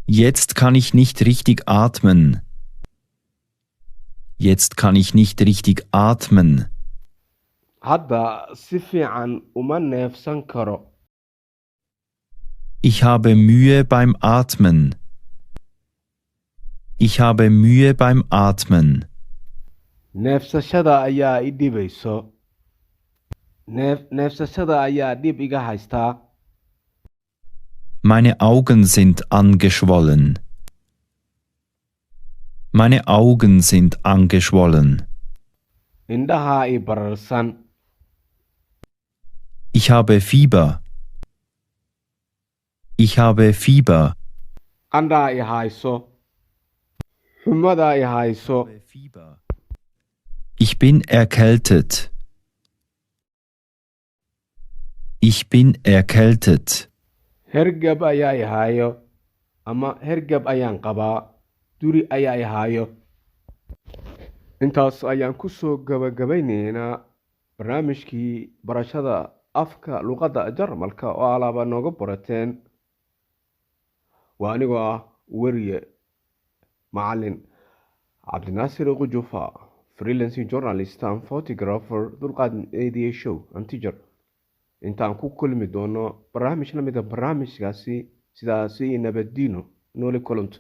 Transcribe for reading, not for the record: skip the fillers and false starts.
Jetzt kann ich nicht richtig atmen. Jetzt kann ich nicht richtig atmen. hadda si fiican uma neefsan karo. Ich habe Mühe beim Atmen. Ich habe Mühe beim Atmen. Neefsashada ayaa i dhibayso. Neefsashada ayaa dhib iga haystaa. Meine Augen sind angeschwollen. Meine Augen sind angeschwollen. Indhaha i bararsan. Ich habe Fieber. Ich habe Fieber. Qandhaa i hayso. Xumada i hayso. Ich bin erkältet. Ich bin erkältet. Hergab ayaa i hayo. Ama hergab ayaan qabaa. Duri ayaa i hayo. Intaas ayaan ku soo gabagabaynaynaa barnaamijkii barashada afka luqadda Jarmalka oo alaaba nooga barateen. Waa anigoo ah weriye macallin Cabdinaasir Qujufa, freelancing journalist and photographer, dulqaad media show and teacher. Intaan ku kulmi doono barnaamij la mid ah barnaamijkaasi sidaasi nabaddiino nooli kulanto.